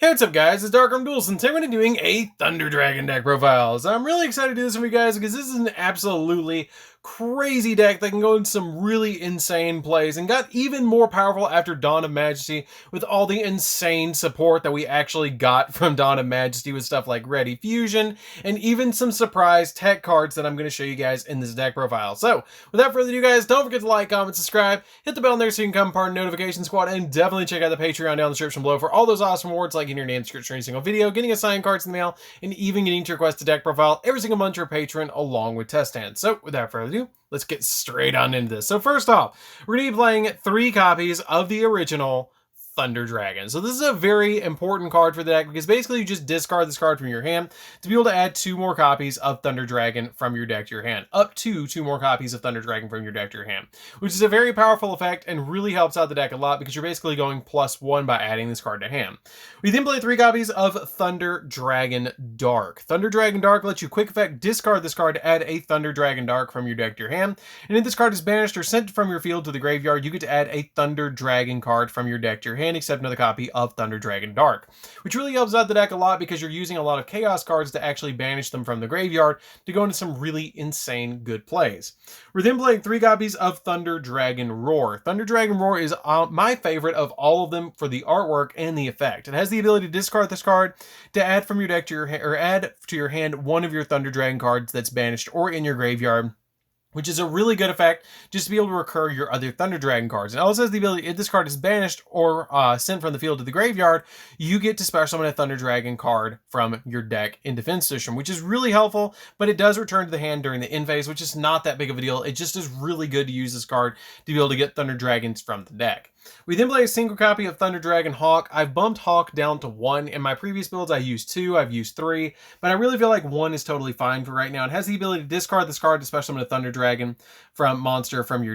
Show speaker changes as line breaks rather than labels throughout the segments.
Hey, what's up guys, it's DarkArmedDuelist, and today we're going to be doing a Thunder Dragon deck profile. So I'm really excited to do this for you guys because this is an absolutely crazy deck that can go into some really insane plays and got even more powerful after Dawn of Majesty with all the insane support that we actually got from Dawn of Majesty with stuff like Ready Fusion and even some surprise tech cards that I'm going to show you guys in this deck profile. So without further ado guys, don't forget to like, comment, subscribe, hit the bell in there so you can become part of the notification squad, and definitely check out the Patreon down in the description below for all those awesome rewards like getting your name description in every single video, getting assigned cards in the mail, and even getting to request a deck profile every single month to your patron along with test stands. So without further ado, let's get straight on into this. So first off, we're going to be playing 3 copies of the original Thunder Dragon. So this is a very important card for the deck because basically you just discard this card from your hand to be able to add 2 more copies of Thunder Dragon from your deck to your hand. Up to 2 more copies of Thunder Dragon from your deck to your hand, which is a very powerful effect and really helps out the deck a lot because you're basically going +1 by adding this card to hand. We then play 3 copies of Thunder Dragon Dark. Thunder Dragon Dark lets you quick effect discard this card to add a Thunder Dragon Dark from your deck to your hand. And if this card is banished or sent from your field to the graveyard, you get to add a Thunder Dragon card from your deck to your hand, except another copy of Thunder Dragon Dark, which really helps out the deck a lot because you're using a lot of chaos cards to actually banish them from the graveyard to go into some really insane good plays. We're then playing 3 copies of Thunder Dragon Roar. Thunder Dragon Roar is my favorite of all of them for the artwork and the effect. It has the ability to discard this card to add from your deck to your hand, or add to your hand one of your Thunder Dragon cards that's banished or in your graveyard, which is a really good effect just to be able to recur your other Thunder Dragon cards. It also has the ability, if this card is banished or sent from the field to the graveyard, you get to special summon a Thunder Dragon card from your deck in defense position, which is really helpful, but it does return to the hand during the end phase, which is not that big of a deal. It just is really good to use this card to be able to get Thunder Dragons from the deck. We then play a single copy of Thunder Dragon Hawk. I've bumped Hawk down to 1. In my previous builds, I used 2, I've used 3, but I really feel like 1 is totally fine for right now. It has the ability to discard this card to special summon a Thunder Dragon from monster from your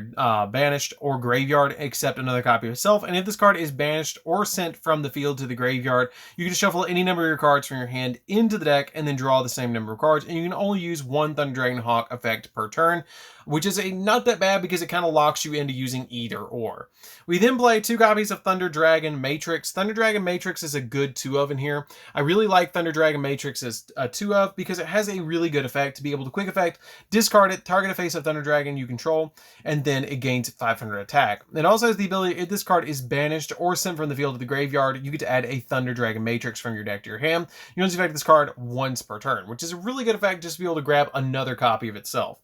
banished or graveyard, except another copy of itself. And if this card is banished or sent from the field to the graveyard, you can shuffle any number of your cards from your hand into the deck and then draw the same number of cards. And you can only use 1 Thunder Dragon Hawk effect per turn, which is not that bad because it kind of locks you into using either or. We then play 2 copies of Thunder Dragon Matrix. Thunder Dragon Matrix is a good 2 of in here. I really like Thunder Dragon Matrix as a 2 of because it has a really good effect to be able to quick effect, discard it, target a face of Thunder Dragon you control, and then it gains 500 attack. It also has the ability, if this card is banished or sent from the field to the graveyard, you get to add a Thunder Dragon Matrix from your deck to your hand. You only effect this card once per turn, which is a really good effect just to be able to grab another copy of itself.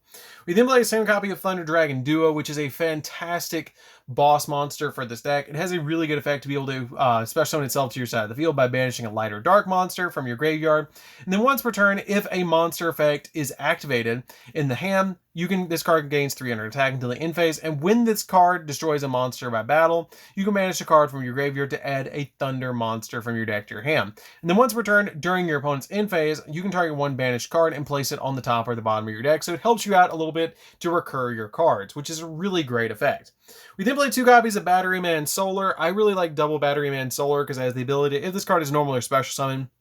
We then play the same copy of Thunder Dragon Duo, which is a fantastic boss monster for this deck. It has a really good effect to be able to special summon itself to your side of the field by banishing a light or dark monster from your graveyard. And then once per turn, if a monster effect is activated in the hand, this card gains 300 attack until the end phase, and when this card destroys a monster by battle, you can banish a card from your graveyard to add a Thunder monster from your deck to your hand. And then once per turn, during your opponent's end phase, you can target 1 banished card and place it on the top or the bottom of your deck, so it helps you out a little bit to recur your cards, which is a really great effect. We then play 2 copies of Batteryman Solar. I really like double Batteryman Solar because it has the ability, if this card is normal or special summon,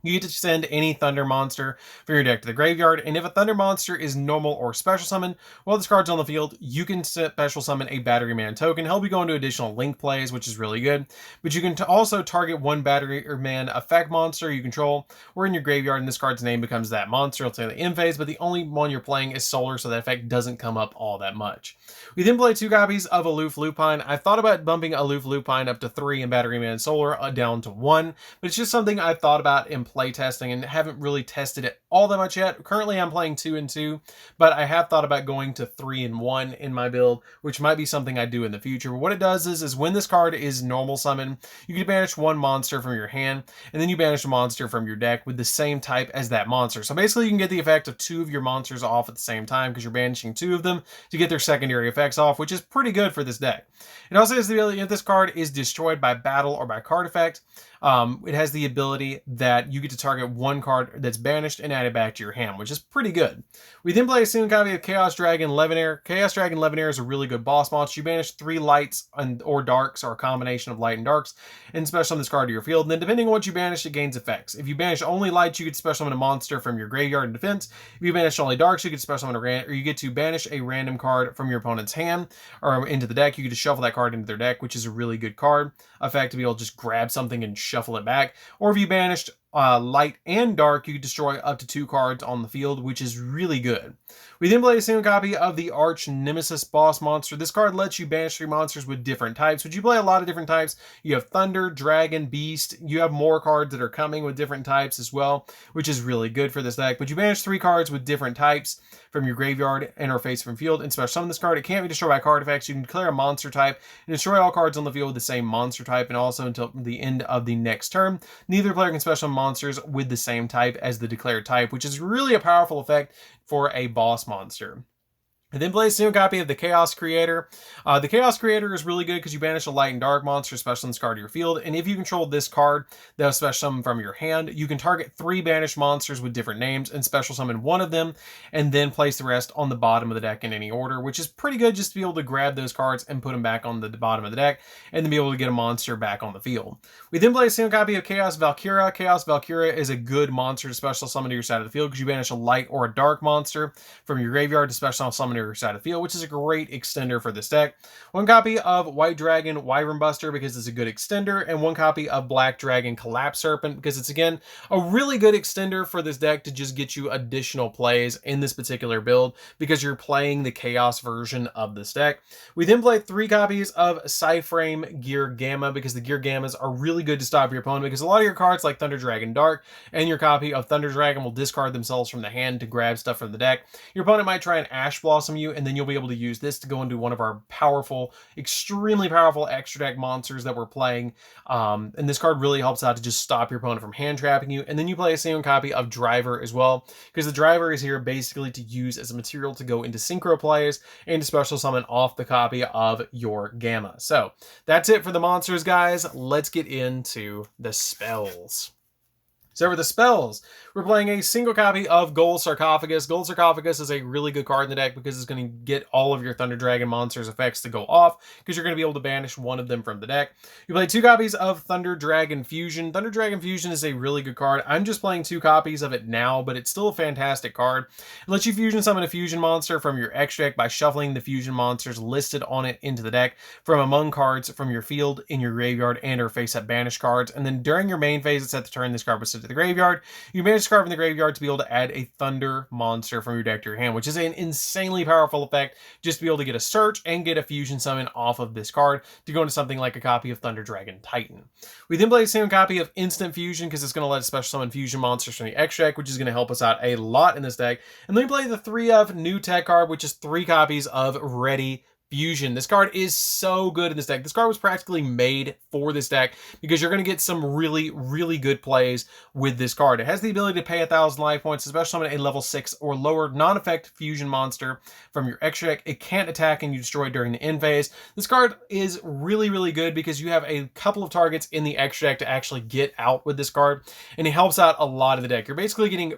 you get to send any Thunder monster from your deck to the graveyard, and if a Thunder monster is normal or special summon, while this card's on the field, you can special summon a Batteryman token, help you go into additional link plays, which is really good. But you can also target 1 Batteryman effect monster you control, or in your graveyard, and this card's name becomes that monster. It'll say the end phase, but the only one you're playing is Solar, so that effect doesn't come up all that much. We then play 2 copies of Aloof Lupine. I thought about bumping Aloof Lupine up to 3 and Batteryman Solar down to 1, but it's just something I've thought about in play testing and haven't really tested it all that much yet. Currently I'm playing 2 and 2, but I have thought about going to 3 and 1 in my build, which might be something I do in the future. But what it does is when this card is normal summon, you can banish 1 monster from your hand, and then you banish a monster from your deck with the same type as that monster. So basically you can get the effect of 2 of your monsters off at the same time because you're banishing 2 of them to get their secondary effects off, which is pretty good for this deck. It also has the ability, if this card is destroyed by battle or by card effect, it has the ability that you get to target 1 card that's banished and add added back to your hand, which is pretty good. We then play a single copy of Chaos Dragon Levenair. Chaos Dragon Levenair is a really good boss monster. You banish 3 lights or darks, or a combination of light and darks, and special summon this card to your field. And then depending on what you banish, it gains effects. If you banish only lights, you get special summon a monster from your graveyard in defense. If you banish only darks, you get special summon or you get to banish a random card from your opponent's hand or into the deck. You get to shuffle that card into their deck, which is a really good card effect to be able to just grab something and shuffle it back. Or if you banished light and dark, you destroy up to 2 cards on the field, which is really good. We then play a single copy of the Arch Nemesis boss monster. This card lets you banish 3 monsters with different types, which you play a lot of different types. You have Thunder, Dragon, Beast. You have more cards that are coming with different types as well, which is really good for this deck. But you banish 3 cards with different types from your graveyard and or face from field, and special summon this card. It can't be destroyed by card effects. You can declare a monster type and destroy all cards on the field with the same monster type, and also until the end of the next turn. Neither player can special summon monsters with the same type as the declared type, which is really a powerful effect for a boss monster. And then play a single copy of the Chaos Creator. The Chaos Creator is really good because you banish a light and dark monster, special summon this card to your field. And if you control this card that was special summon from your hand, you can target 3 banished monsters with different names and special summon one of them, and then place the rest on the bottom of the deck in any order, which is pretty good just to be able to grab those cards and put them back on the bottom of the deck, and then be able to get a monster back on the field. We then play a single copy of Chaos Valkyria. Chaos Valkyria is a good monster to special summon to your side of the field because you banish a light or a dark monster from your graveyard to special summon to your side of the field, which is a great extender for this deck. 1 copy of White Dragon Wyvern Buster because it's a good extender, and 1 copy of Black Dragon Collapse Serpent because it's, again, a really good extender for this deck to just get you additional plays in this particular build because you're playing the Chaos version of this deck. We then play 3 copies of Psyframe Gear Gamma because the Gear Gammas are really good to stop your opponent, because a lot of your cards like Thunder Dragon Dark and your copy of Thunder Dragon will discard themselves from the hand to grab stuff from the deck. Your opponent might try and Ash Blossom you, and then you'll be able to use this to go into one of our powerful, extremely powerful extra deck monsters that we're playing. And this card really helps out to just stop your opponent from hand trapping you. And then you play a single copy of Driver as well, because the Driver is here basically to use as a material to go into synchro plays and to special summon off the copy of your Gamma. So that's it for the monsters, guys. Let's get into the spells. So for the spells, we're playing a single copy of Gold Sarcophagus. Gold Sarcophagus is a really good card in the deck because it's going to get all of your Thunder Dragon monsters effects to go off, because you're going to be able to banish one of them from the deck. You play 2 copies of Thunder Dragon Fusion. Thunder Dragon Fusion is a really good card. I'm just playing 2 copies of it now, but it's still a fantastic card. It lets you fusion summon a fusion monster from your extra deck by shuffling the fusion monsters listed on it into the deck from among cards from your field, in your graveyard, and or face-up banished cards. And then during your main phase, it's at the turn this card was sent to the graveyard. You manage to carve in the graveyard to be able to add a Thunder monster from your deck to your hand, which is an insanely powerful effect just to be able to get a search and get a fusion summon off of this card to go into something like a copy of Thunder Dragon Titan. We then play the same copy of Instant Fusion because it's going to let us special summon fusion monsters from the extra deck, which is going to help us out a lot in this deck. And then we play the 3 of New Tech card, which is 3 copies of Ready Fusion. This card is so good in this deck. This card was practically made for this deck because you're going to get some really, really good plays with this card. It has the ability to pay 1,000 life points, especially summon a level 6 or lower non-effect fusion monster from your extra deck. It can't attack and you destroy it during the end phase. This card is really, really good because you have a couple of targets in the extra deck to actually get out with this card, and it helps out a lot of the deck. You're basically getting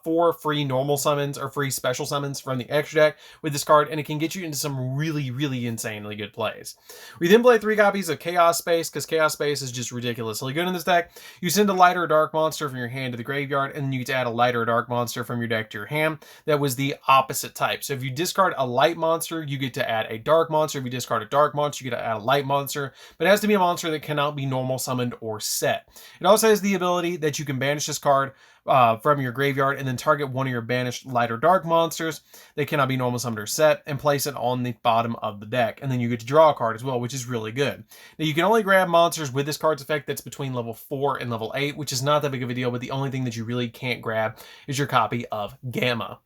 4 free normal summons or free special summons from the extra deck with this card, and it can get you into some really, really insanely good plays. We then play 3 copies of Chaos Space because Chaos Space is just ridiculously good in this deck. You send a light or a dark monster from your hand to the graveyard, and then you get to add a light or a dark monster from your deck to your hand that was the opposite type. So if you discard a light monster, you get to add a dark monster. If you discard a dark monster, you get to add a light monster, but it has to be a monster that cannot be normal summoned or set. It also has the ability that you can banish this card from your graveyard and then target one of your banished light or dark monsters that cannot be normal summoned or set and place it on the bottom of the deck. And then you get to draw a card as well, which is really good. Now you can only grab monsters with this card's effect that's between level 4 and level 8, which is not that big of a deal, but the only thing that you really can't grab is your copy of Gamma.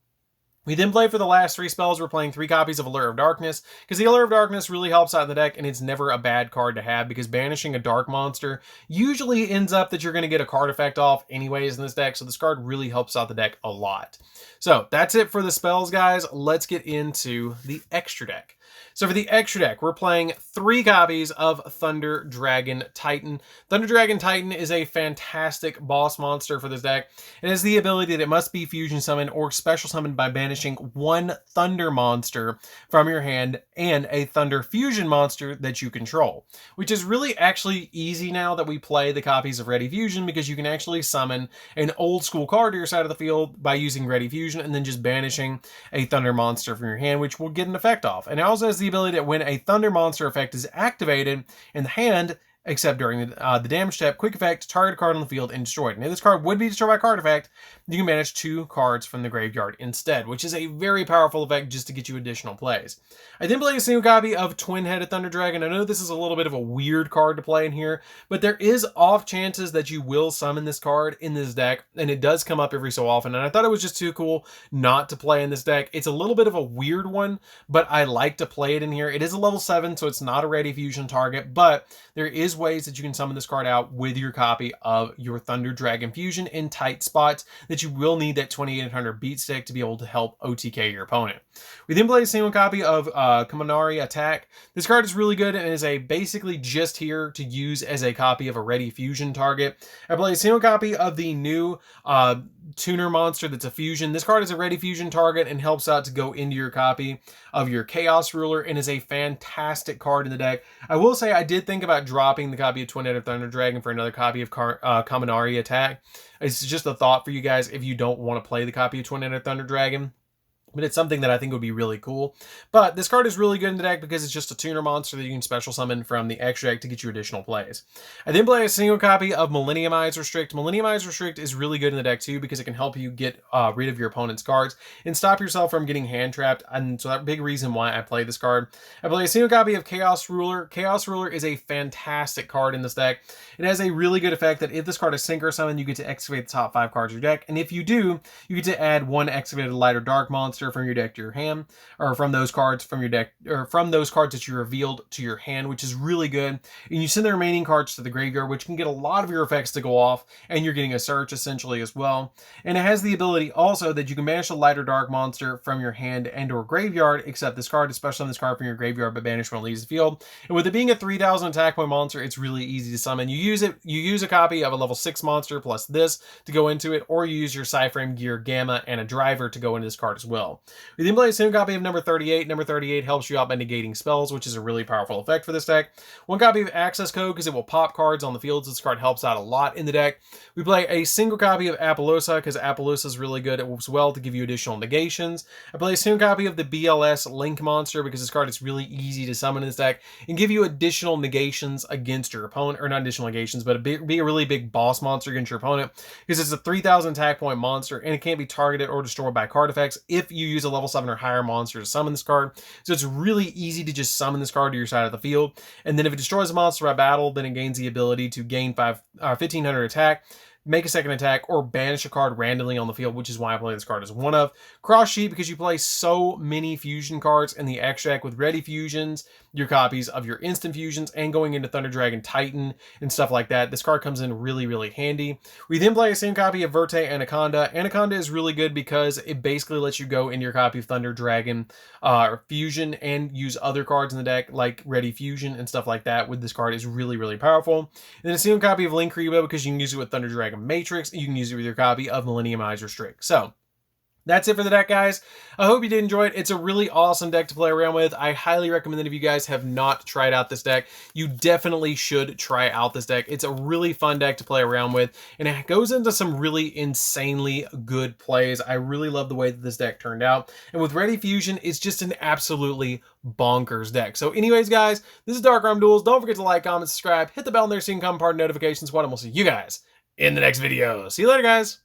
We then play for the last 3 spells. We're playing 3 copies of Allure of Darkness because the Allure of Darkness really helps out in the deck, and it's never a bad card to have because banishing a dark monster usually ends up that you're going to get a card effect off anyways in this deck, so this card really helps out the deck a lot. So that's it for the spells, guys. Let's get into the extra deck. So for the extra deck, we're playing 3 copies of Thunder Dragon Titan. Thunder Dragon Titan is a fantastic boss monster for this deck. It has the ability that it must be fusion summoned or special summoned by banishing 1 Thunder monster from your hand and a Thunder fusion monster that you control, which is really actually easy now that we play the copies of Ready Fusion, because you can actually summon an old school card to your side of the field by using Ready Fusion and then just banishing a Thunder monster from your hand, which will get an effect off. And it also has the ability that when a Thunder monster effect is activated in the hand, except during the damage step, quick effect, target a card on the field and destroyed. And if this card would be destroyed by card effect, you can banish 2 cards from the graveyard instead, which is a very powerful effect just to get you additional plays. I then play a single copy of Twin-Headed Thunder Dragon. I know this is a little bit of a weird card to play in here, but there is off chances that you will summon this card in this deck, and it does come up every so often, and I thought it was just too cool not to play in this deck. It's a little bit of a weird one, but I like to play it in here. It is a level 7, so it's not a Ready Fusion target, but there is ways that you can summon this card out with your copy of your Thunder Dragon Fusion in tight spots that you will need that 2800 beat stick to be able to help OTK your opponent. We then play a single copy of Kaminari Attack. This card is really good and is basically just here to use as a copy of a Ready Fusion target. I play a single copy of the new tuner monster that's a fusion. This card is a Ready Fusion target and helps out to go into your copy of your Chaos Ruler and is a fantastic card in the deck. I will say I did think about dropping the copy of Twin-Headed Thunder Dragon for another copy of Kaminari Attack. It's just a thought for you guys if you don't want to play the copy of Twin-Headed Thunder Dragon. But it's something that I think would be really cool. But this card is really good in the deck because it's just a tuner monster that you can special summon from the extra deck to get you additional plays. I then play a single copy of Millenniumize Restrict. Millenniumize Restrict is really good in the deck too because it can help you get rid of your opponent's cards and stop yourself from getting hand trapped. And so that's a big reason why I play this card. I play a single copy of Chaos Ruler. Chaos Ruler is a fantastic card in this deck. It has a really good effect that if this card is synchro summoned, you get to excavate the top 5 cards of your deck. And if you do, you get to add 1 excavated light or dark monster from your deck to your hand, or from those cards from your deck, or from those cards that you revealed to your hand, which is really good. And you send the remaining cards to the graveyard, which can get a lot of your effects to go off, and you're getting a search essentially as well. And it has the ability also that you can banish a light or dark monster from your hand and or graveyard, except this card, especially on this card from your graveyard, but banish when it leaves the field. And with it being a 3000 attack point monster, it's really easy to summon. You use a copy of a level 6 monster plus this to go into it, or you use your Psyframe Gear Gamma and a driver to go into this card as well. We then play a single copy of number 38. Number 38 helps you out by negating spells, which is a really powerful effect for this deck. 1 copy of Access Code because it will pop cards on the field. This card helps out a lot in the deck. We play a single copy of Appaloosa because Appaloosa is really good as well to give you additional negations. I play a single copy of the BLS Link Monster because this card is really easy to summon in this deck and give you additional negations against your opponent, or not additional negations, but be a really big boss monster against your opponent because it's a 3000 attack point monster and it can't be targeted or destroyed by card effects if you use a level 7 or higher monster to summon this card. So it's really easy to just summon this card to your side of the field. And then if it destroys a monster by battle, then it gains the ability to gain 1500 attack, make a second attack, or banish a card randomly on the field, which is why I play this card as one of. Cross sheet because you play so many fusion cards in the extra deck with Ready Fusions, your copies of your instant fusions, and going into Thunder Dragon Titan and stuff like that. This card comes in really, really handy. We then play a same copy of Verte Anaconda. Anaconda is really good because it basically lets you go into your copy of Thunder Dragon Fusion and use other cards in the deck like Ready Fusion and stuff like that with this card is really, really powerful. And then a single copy of Linkriba because you can use it with Thunder Dragon Matrix, and you can use it with your copy of Millenniumize Restrict. So that's it for the deck, guys. I hope you did enjoy it. It's a really awesome deck to play around with. I highly recommend that if you guys have not tried out this deck, you definitely should try out this deck. It's a really fun deck to play around with, and it goes into some really insanely good plays. I really love the way that this deck turned out. And with Ready Fusion, it's just an absolutely bonkers deck. So anyways, guys, this is DarkArmedDuelist. Don't forget to like, comment, subscribe, hit the bell in there so you can come part of notifications. And we'll see you guys in the next video. See you later, guys.